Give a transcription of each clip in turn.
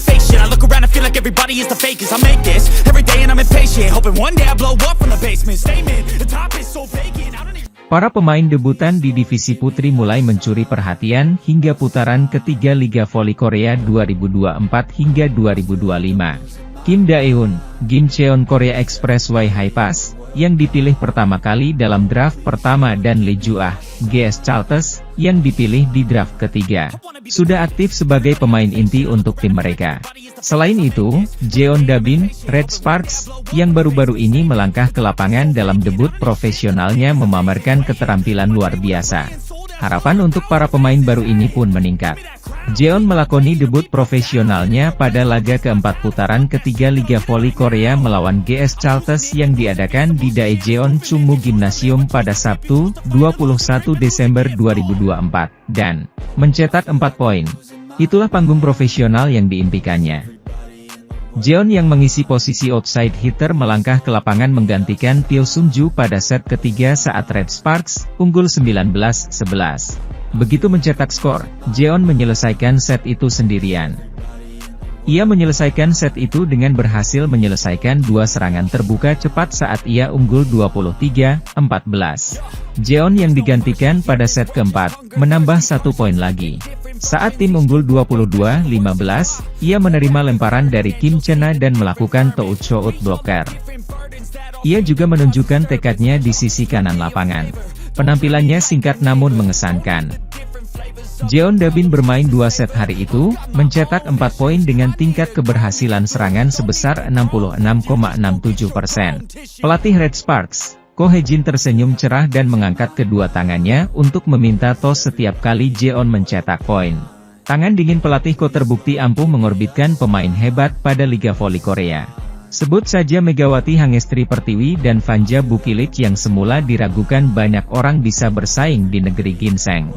fake shit. I look around and feel like everybody is the fakest. I make this every day and I'm impatient, hoping one day I blow up from the basement. Statement, the top is so vacant, I don't even... Para pemain debutan di divisi putri mulai mencuri perhatian hingga putaran ketiga Liga Voli Korea 2024 hingga 2025. Kim Daeun, Gimcheon Korea Expressway Highpass, yang dipilih pertama kali dalam draft pertama dan Lee Ju-ah, GS Chalters, yang dipilih di draft ketiga, sudah aktif sebagai pemain inti untuk tim mereka. Selain itu, Jeon Dabin, Red Sparks, yang baru-baru ini melangkah ke lapangan dalam debut profesionalnya memamerkan keterampilan luar biasa. Harapan untuk para pemain baru ini pun meningkat. Jeon melakoni debut profesionalnya pada laga keempat putaran ketiga Liga Voli Korea melawan GS Chalters yang diadakan di Daejeon Chungmu Gymnasium pada Sabtu, 21 Desember 2024, dan mencetak 4 poin. Itulah panggung profesional yang diimpikannya. Jeon yang mengisi posisi outside hitter melangkah ke lapangan menggantikan Pyo Sung-ju pada set ketiga saat Red Sparks unggul 19-11. Begitu mencetak skor, Jeon menyelesaikan set itu sendirian. Ia menyelesaikan set itu dengan berhasil menyelesaikan dua serangan terbuka cepat saat ia unggul 23-14. Jeon yang digantikan pada set keempat, menambah 1 poin lagi. Saat tim unggul 22-15, ia menerima lemparan dari Kim Chena dan melakukan toe shot blocker. Ia juga menunjukkan tekadnya di sisi kanan lapangan. Penampilannya singkat namun mengesankan. Jeon Dabin bermain 2 set hari itu, mencetak 4 poin dengan tingkat keberhasilan serangan sebesar 66,67%. Pelatih Red Sparks, Ko Hye-jin tersenyum cerah dan mengangkat kedua tangannya untuk meminta tos setiap kali Jeon mencetak poin. Tangan dingin pelatih Ko terbukti ampuh mengorbitkan pemain hebat pada Liga Voli Korea. Sebut saja Megawati Hangestri Pertiwi dan Vanja Bukilik yang semula diragukan banyak orang bisa bersaing di negeri ginseng.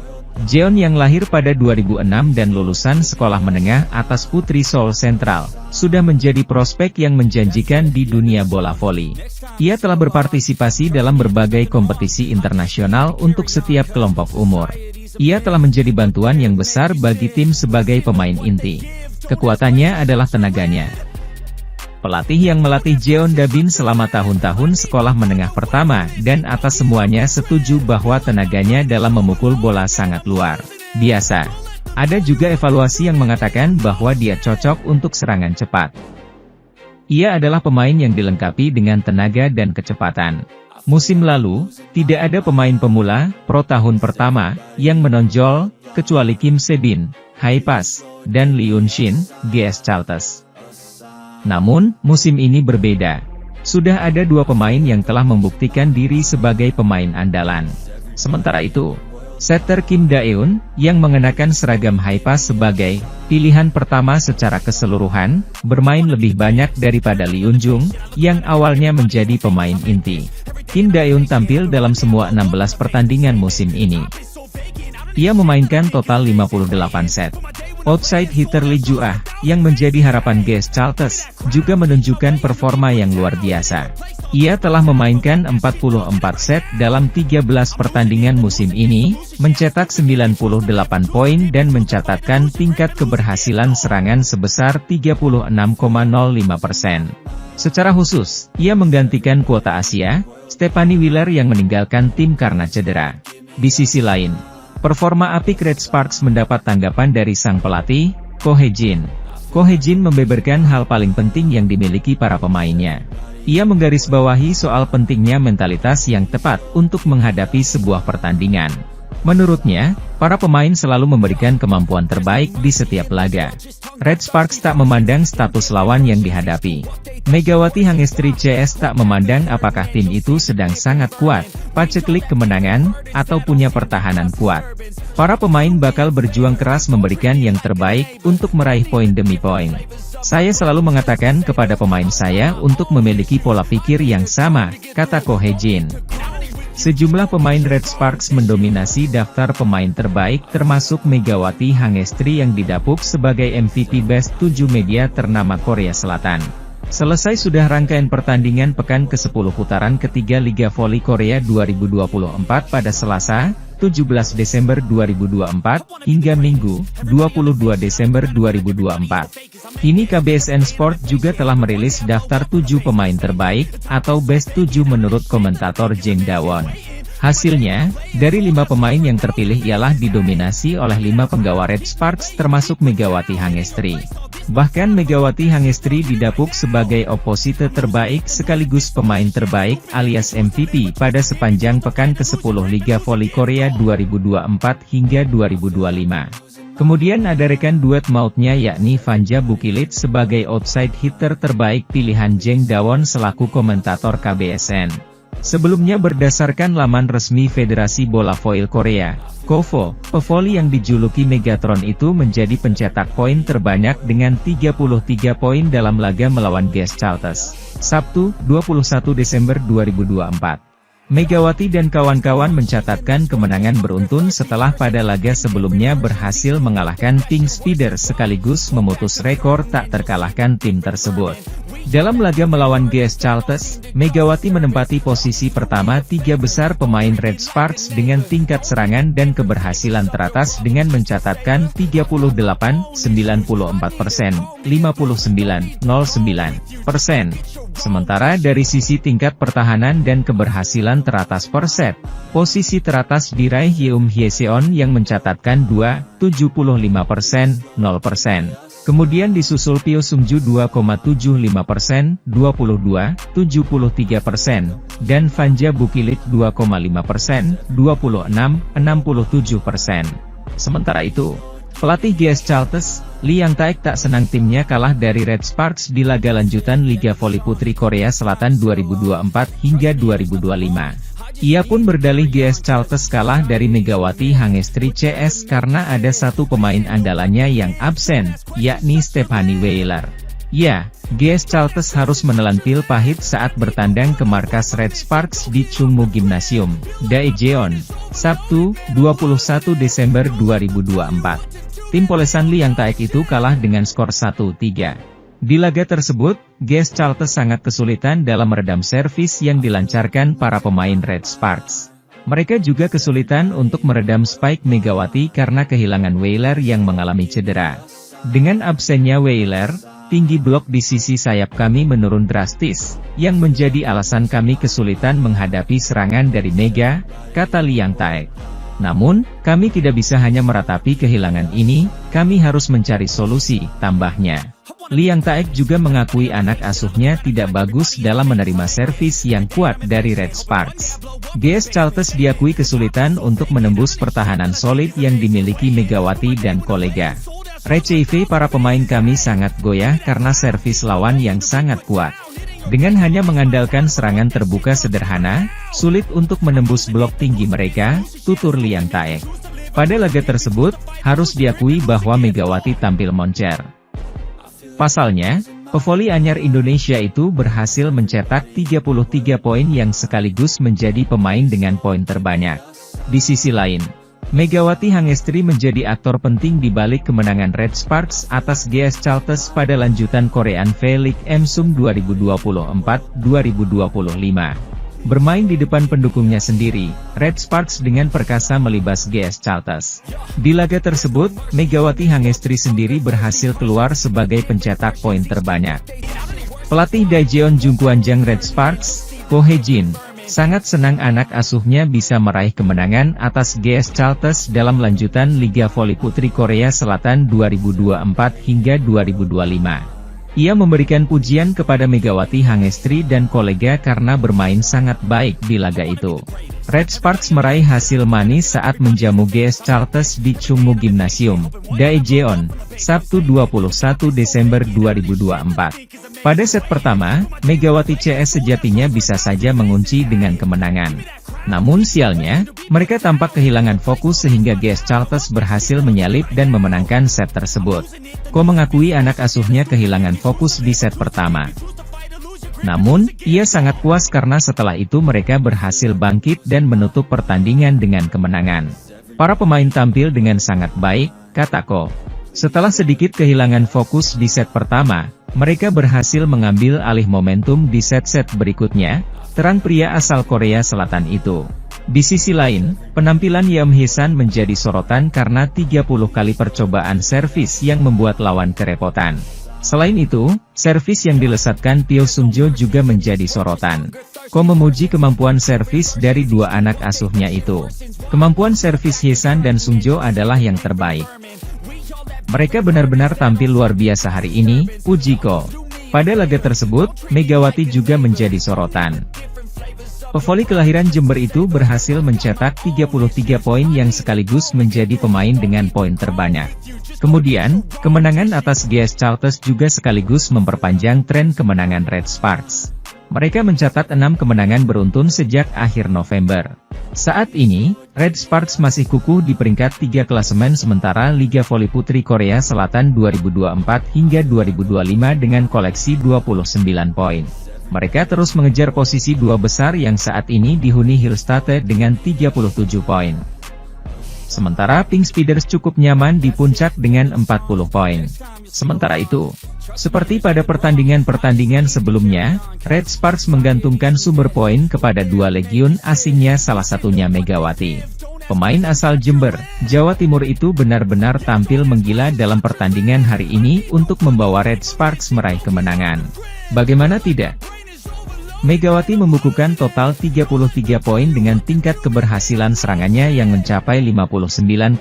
Jeon yang lahir pada 2006 dan lulusan sekolah menengah atas Putri Seoul Central, sudah menjadi prospek yang menjanjikan di dunia bola voli. Ia telah berpartisipasi dalam berbagai kompetisi internasional untuk setiap kelompok umur. Ia telah menjadi bantuan yang besar bagi tim sebagai pemain inti. Kekuatannya adalah tenaganya. Pelatih yang melatih Jeon Dabin selama tahun-tahun sekolah menengah pertama dan atas semuanya setuju bahwa tenaganya dalam memukul bola sangat luar biasa. Ada juga evaluasi yang mengatakan bahwa dia cocok untuk serangan cepat. Ia adalah pemain yang dilengkapi dengan tenaga dan kecepatan. Musim lalu, tidak ada pemain pemula, pro tahun pertama, yang menonjol, kecuali Kim Se-bin, Highpass, dan Lee Eun-shin, GS Chalters. Namun, musim ini berbeda. Sudah ada 2 pemain yang telah membuktikan diri sebagai pemain andalan. Sementara itu, setter Kim Daeun, yang mengenakan seragam Highpass sebagai pilihan pertama secara keseluruhan, bermain lebih banyak daripada Lee Eun-jung, yang awalnya menjadi pemain inti. Kim Daeun tampil dalam semua 16 pertandingan musim ini. Ia memainkan total 58 set. Outside hitter Lee Ju-ah, yang menjadi harapan GS Chalters, juga menunjukkan performa yang luar biasa. Ia telah memainkan 44 set dalam 13 pertandingan musim ini, mencetak 98 poin dan mencatatkan tingkat keberhasilan serangan sebesar 36,05%. Secara khusus, ia menggantikan kuota Asia, Stephanie Wheeler yang meninggalkan tim karena cedera. Di sisi lain, performa apik Red Sparks mendapat tanggapan dari sang pelatih, Ko Hye-jin. Ko Hye-jin membeberkan hal paling penting yang dimiliki para pemainnya. Ia menggarisbawahi soal pentingnya mentalitas yang tepat untuk menghadapi sebuah pertandingan. Menurutnya, para pemain selalu memberikan kemampuan terbaik di setiap laga. Red Sparks tak memandang status lawan yang dihadapi. Megawati Hangestri CS tak memandang apakah tim itu sedang sangat kuat, paceklik kemenangan, atau punya pertahanan kuat. Para pemain bakal berjuang keras memberikan yang terbaik untuk meraih poin demi poin. Saya selalu mengatakan kepada pemain saya untuk memiliki pola pikir yang sama, kata Ko Hye-jin. Sejumlah pemain Red Sparks mendominasi daftar pemain terbaik termasuk Megawati Hangestri yang didapuk sebagai MVP Best 7 media ternama Korea Selatan. Selesai sudah rangkaian pertandingan pekan ke-10 putaran ketiga Liga Voli Korea 2024 pada Selasa, 17 Desember 2024, hingga Minggu, 22 Desember 2024. Kini KBSN Sport juga telah merilis daftar 7 pemain terbaik, atau Best 7 menurut komentator Jeng Dawon. Hasilnya, dari 5 pemain yang terpilih ialah didominasi oleh 5 penggawa Red Sparks termasuk Megawati Hangestri. Bahkan Megawati Hangestri didapuk sebagai oposite terbaik sekaligus pemain terbaik alias MVP pada sepanjang pekan ke-10 Liga Voli Korea 2024 hingga 2025. Kemudian ada rekan duet mautnya yakni Vanja Bukilit sebagai outside hitter terbaik pilihan Jeng Dawon selaku komentator KBSN. Sebelumnya berdasarkan laman resmi Federasi Bola Voil Korea, KOVO, pevoli yang dijuluki Megatron itu menjadi pencetak poin terbanyak dengan 33 poin dalam laga melawan GS Chalters, Sabtu, 21 Desember 2024. Megawati dan kawan-kawan mencatatkan kemenangan beruntun setelah pada laga sebelumnya berhasil mengalahkan Pink Speeder sekaligus memutus rekor tak terkalahkan tim tersebut. Dalam laga melawan GS Chalters, Megawati menempati posisi pertama 3 besar pemain Red Sparks dengan tingkat serangan dan keberhasilan teratas dengan mencatatkan 38, 94%, 59, 09%. Sementara dari sisi tingkat pertahanan dan keberhasilan teratas per set, posisi teratas diraih Yeum Hyeseon yang mencatatkan 2, 75%, 0%. Kemudian disusul Pyo Sungju 2,75%, 22, 73%, dan Vanja Bukilit 2,5%, 26, 67%. Sementara itu, pelatih GS Chalters, Lee Yang Taek tak senang timnya kalah dari Red Sparks di laga lanjutan Liga Voli Putri Korea Selatan 2024 hingga 2025. Ia pun berdalih GS Chalters kalah dari Megawati Hangestri CS karena ada satu pemain andalannya yang absen, yakni Stephanie Weiler. Ya, GS Chalters harus menelan pil pahit saat bertandang ke markas Red Sparks di Chungmu Gymnasium, Daejeon, Sabtu, 21 Desember 2024. Tim polesan Lee Yang Taek itu kalah dengan skor 1-3. Di laga tersebut, GS Chalters sangat kesulitan dalam meredam servis yang dilancarkan para pemain Red Sparks. Mereka juga kesulitan untuk meredam spike Megawati karena kehilangan Weiler yang mengalami cedera. Dengan absennya Weiler, tinggi blok di sisi sayap kami menurun drastis, yang menjadi alasan kami kesulitan menghadapi serangan dari Mega, kata Lee Yang Taek. Namun, kami tidak bisa hanya meratapi kehilangan ini, kami harus mencari solusi, tambahnya. Lee Yang Taek juga mengakui anak asuhnya tidak bagus dalam menerima servis yang kuat dari Red Sparks. GS Chalters diakui kesulitan untuk menembus pertahanan solid yang dimiliki Megawati dan kolega. Receive para pemain kami sangat goyah karena servis lawan yang sangat kuat. Dengan hanya mengandalkan serangan terbuka sederhana, sulit untuk menembus blok tinggi mereka, tutur Lee Yang Taek. Pada laga tersebut, harus diakui bahwa Megawati tampil moncer. Pasalnya, pevoli anyar Indonesia itu berhasil mencetak 33 poin yang sekaligus menjadi pemain dengan poin terbanyak. Di sisi lain, Megawati Hangestri menjadi aktor penting di balik kemenangan Red Sparks atas GS Chalters pada lanjutan Korean V-League Emsum 2024-2025. Bermain di depan pendukungnya sendiri, Red Sparks dengan perkasa melibas GS Chalters. Di laga tersebut, Megawati Hangestri sendiri berhasil keluar sebagai pencetak poin terbanyak. Pelatih Daejeon Jungkwanjang Red Sparks, Ko Hye-jin, sangat senang anak asuhnya bisa meraih kemenangan atas GS Chalters dalam lanjutan Liga Voli Putri Korea Selatan 2024 hingga 2025. Ia memberikan pujian kepada Megawati Hangestri dan kolega karena bermain sangat baik di laga itu. Red Sparks meraih hasil manis saat menjamu GS Chalters di Chungmu Gymnasium, Daejeon, Sabtu 21 Desember 2024. Pada set pertama, Megawati CS sejatinya bisa saja mengunci dengan kemenangan. Namun sialnya, mereka tampak kehilangan fokus sehingga GS Chalters berhasil menyalip dan memenangkan set tersebut. Ko mengakui anak asuhnya kehilangan fokus di set pertama. Namun, ia sangat puas karena setelah itu mereka berhasil bangkit dan menutup pertandingan dengan kemenangan. Para pemain tampil dengan sangat baik, kata Ko. Setelah sedikit kehilangan fokus di set pertama, mereka berhasil mengambil alih momentum di set-set berikutnya, terang pria asal Korea Selatan itu. Di sisi lain, penampilan Yeom Hye-san menjadi sorotan karena 30 kali percobaan servis yang membuat lawan kerepotan. Selain itu, servis yang dilesatkan Pyo Sung-jo juga menjadi sorotan. Ko memuji kemampuan servis dari dua anak asuhnya itu. Kemampuan servis Hye-san dan Sung-jo adalah yang terbaik. Mereka benar-benar tampil luar biasa hari ini, puji Ko. Pada laga tersebut, Megawati juga menjadi sorotan. Pevoli kelahiran Jember itu berhasil mencetak 33 poin yang sekaligus menjadi pemain dengan poin terbanyak. Kemudian, kemenangan atas GS Charters juga sekaligus memperpanjang tren kemenangan Red Sparks. Mereka mencatat 6 kemenangan beruntun sejak akhir November. Saat ini, Red Sparks masih kukuh di peringkat 3 klasemen sementara Liga Voli Putri Korea Selatan 2024 hingga 2025 dengan koleksi 29 poin. Mereka terus mengejar posisi dua besar yang saat ini dihuni Hillstatte dengan 37 poin. Sementara Pink Speeders cukup nyaman di puncak dengan 40 poin. Sementara itu, seperti pada pertandingan-pertandingan sebelumnya, Red Sparks menggantungkan sumber poin kepada dua legiun asingnya, salah satunya Megawati. Pemain asal Jember, Jawa Timur itu benar-benar tampil menggila dalam pertandingan hari ini untuk membawa Red Sparks meraih kemenangan. Bagaimana tidak? Megawati membukukan total 33 poin dengan tingkat keberhasilan serangannya yang mencapai 59,1%.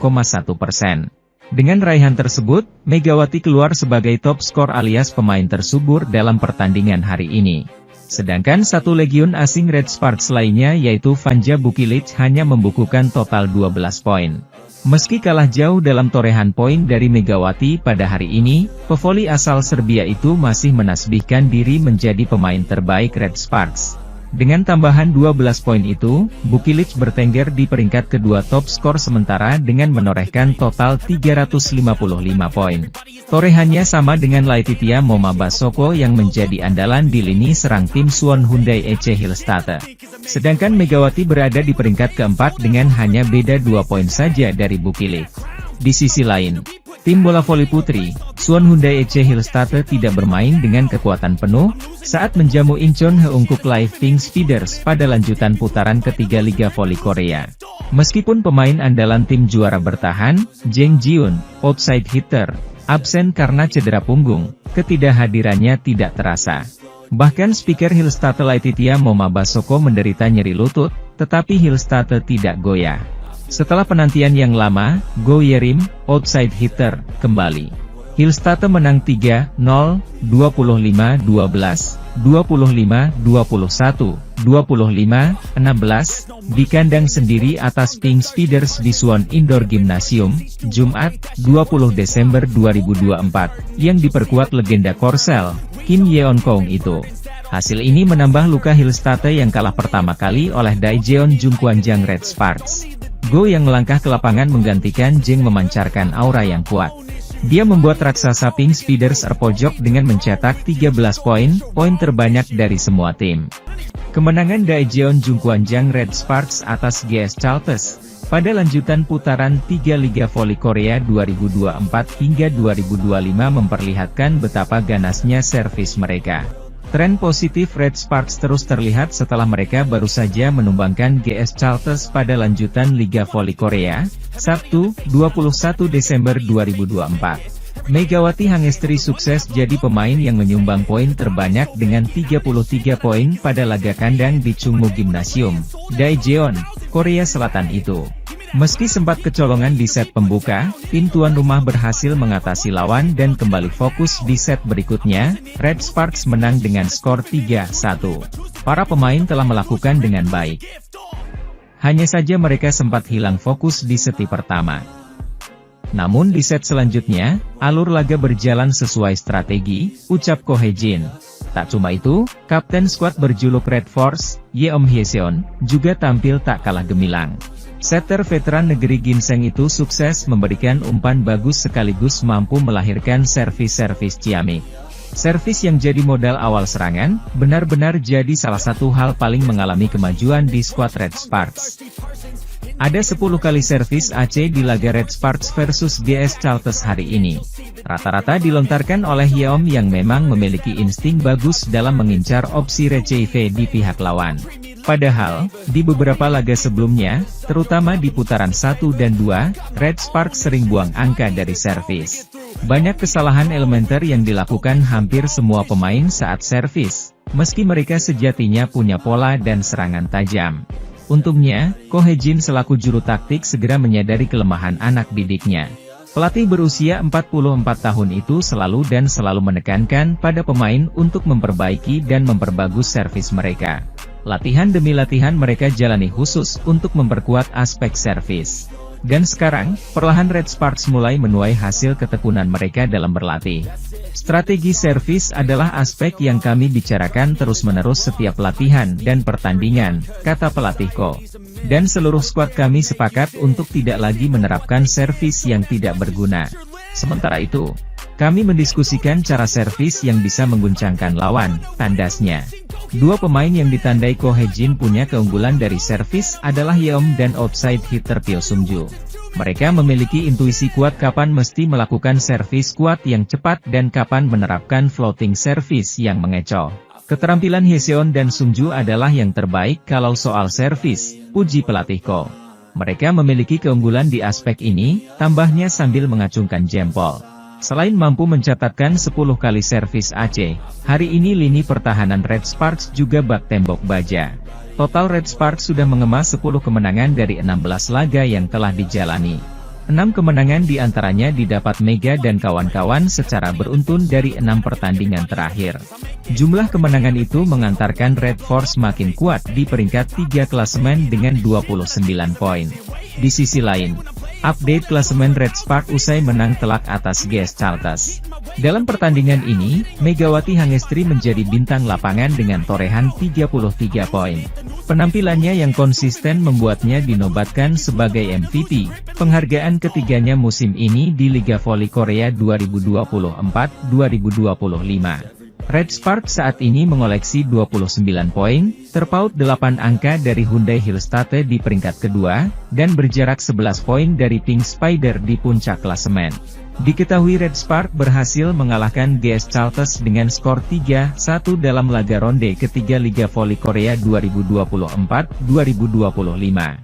Dengan raihan tersebut, Megawati keluar sebagai top skor alias pemain tersubur dalam pertandingan hari ini. Sedangkan satu legiun asing Red Sparks lainnya yaitu Vanja Bukilic hanya membukukan total 12 poin. Meski kalah jauh dalam torehan poin dari Megawati pada hari ini, pevoli asal Serbia itu masih menasbihkan diri menjadi pemain terbaik Red Sparks. Dengan tambahan 12 poin itu, Bukilic bertengger di peringkat kedua top skor sementara dengan menorehkan total 355 poin. Torehannya sama dengan Laetitia Momabasoko yang menjadi andalan di lini serang tim Suwon Hyundai EC Hillstatte. Sedangkan Megawati berada di peringkat keempat dengan hanya beda 2 poin saja dari Bukilic. Di sisi lain, tim bola voli putri, Suwon Hyundai EC Hillstatte tidak bermain dengan kekuatan penuh, saat menjamu Incheon Heungkuk Live Pink Speeders pada lanjutan putaran ketiga Liga Voli Korea. Meskipun pemain andalan tim juara bertahan, Jang Jiun, outside hitter, absen karena cedera punggung, ketidakhadirannya tidak terasa. Bahkan speaker Hillstatte Laetitia Momabasoko menderita nyeri lutut, tetapi Hillstatte tidak goyah. Setelah penantian yang lama, Go Yerim, outside hitter, kembali. Hillstatte menang 3-0, 25-12, 25-21, 25-16, di kandang sendiri atas Pink Speeders di Suwon Indoor Gymnasium, Jumat, 20 Desember 2024, yang diperkuat legenda Korsel, Kim Yeon-kong itu. Hasil ini menambah luka Hillstatte yang kalah pertama kali oleh Daejeon Jungkwanjang Red Sparks. Go yang melangkah ke lapangan menggantikan Jeng memancarkan aura yang kuat. Dia membuat raksasa Pink Speeders terpojok dengan mencetak 13 poin terbanyak dari semua tim. Kemenangan Daejeon Jungkwanjang Red Sparks atas GS Charters pada lanjutan putaran 3 Liga Voli Korea 2024 hingga 2025 memperlihatkan betapa ganasnya servis mereka. Tren positif Red Sparks terus terlihat setelah mereka baru saja menumbangkan GS Charters pada lanjutan Liga Voli Korea, Sabtu, 21 Desember 2024. Megawati Hangestri sukses jadi pemain yang menyumbang poin terbanyak dengan 33 poin pada laga kandang di Chungmu Gymnasium, Daejeon, Korea Selatan itu. Meski sempat kecolongan di set pembuka, tim tuan rumah berhasil mengatasi lawan dan kembali fokus di set berikutnya. Red Sparks menang dengan skor 3-1. Para pemain telah melakukan dengan baik. Hanya saja mereka sempat hilang fokus di seti pertama. Namun di set selanjutnya, alur laga berjalan sesuai strategi, ucap Ko Hye-jin. Tak cuma itu, kapten skuad berjuluk Red Force, Yeom Hye-seon, juga tampil tak kalah gemilang. Setter veteran negeri ginseng itu sukses memberikan umpan bagus sekaligus mampu melahirkan servis-servis ciamik. Servis yang jadi modal awal serangan, benar-benar jadi salah satu hal paling mengalami kemajuan di skuad Red Sparks. Ada 10 kali servis AC di laga Red Sparks versus GS Charters hari ini. Rata-rata dilontarkan oleh Yeom yang memang memiliki insting bagus dalam mengincar opsi receive di pihak lawan. Padahal, di beberapa laga sebelumnya, terutama di putaran 1 dan 2, Red Sparks sering buang angka dari servis. Banyak kesalahan elementer yang dilakukan hampir semua pemain saat servis, meski mereka sejatinya punya pola dan serangan tajam. Untungnya, Ko Hye-jin selaku juru taktik segera menyadari kelemahan anak didiknya. Pelatih berusia 44 tahun itu selalu menekankan pada pemain untuk memperbaiki dan memperbagus servis mereka. Latihan demi latihan mereka jalani khusus untuk memperkuat aspek servis. Dan sekarang, perlahan Red Sparks mulai menuai hasil ketekunan mereka dalam berlatih. Strategi servis adalah aspek yang kami bicarakan terus-menerus setiap latihan dan pertandingan, kata pelatih Ko. Dan seluruh skuad kami sepakat untuk tidak lagi menerapkan servis yang tidak berguna. Sementara itu, kami mendiskusikan cara servis yang bisa mengguncangkan lawan, tandasnya. Dua pemain yang ditandai Ko Hye-jin punya keunggulan dari servis adalah Yeom dan outside hitter Pyo Sung-ju. Mereka memiliki intuisi kuat kapan mesti melakukan servis kuat yang cepat dan kapan menerapkan floating service yang mengecoh. Keterampilan Hyeseon dan Sung-ju adalah yang terbaik kalau soal servis, puji pelatih Ko. Mereka memiliki keunggulan di aspek ini, tambahnya sambil mengacungkan jempol. Selain mampu mencatatkan 10 kali servis AC, hari ini lini pertahanan Red Sparks juga bak tembok baja. Total Red Sparks sudah mengemas 10 kemenangan dari 16 laga yang telah dijalani. 6 kemenangan diantaranya didapat Mega dan kawan-kawan secara beruntun dari 6 pertandingan terakhir. Jumlah kemenangan itu mengantarkan Red Force makin kuat di peringkat 3 klasemen dengan 29 poin. Di sisi lain, update klasemen Red Spark usai menang telak atas GS Chartes. Dalam pertandingan ini, Megawati Hangestri menjadi bintang lapangan dengan torehan 33 poin. Penampilannya yang konsisten membuatnya dinobatkan sebagai MVP, penghargaan ketiganya musim ini di Liga Voli Korea 2024-2025. Red Spark saat ini mengoleksi 29 poin, terpaut 8 angka dari Hyundai Hillstate di peringkat kedua, dan berjarak 11 poin dari Pink Spider di puncak klasemen. Diketahui Red Spark berhasil mengalahkan GS Chartes dengan skor 3-1 dalam laga ronde ketiga Liga Voli Korea 2024-2025.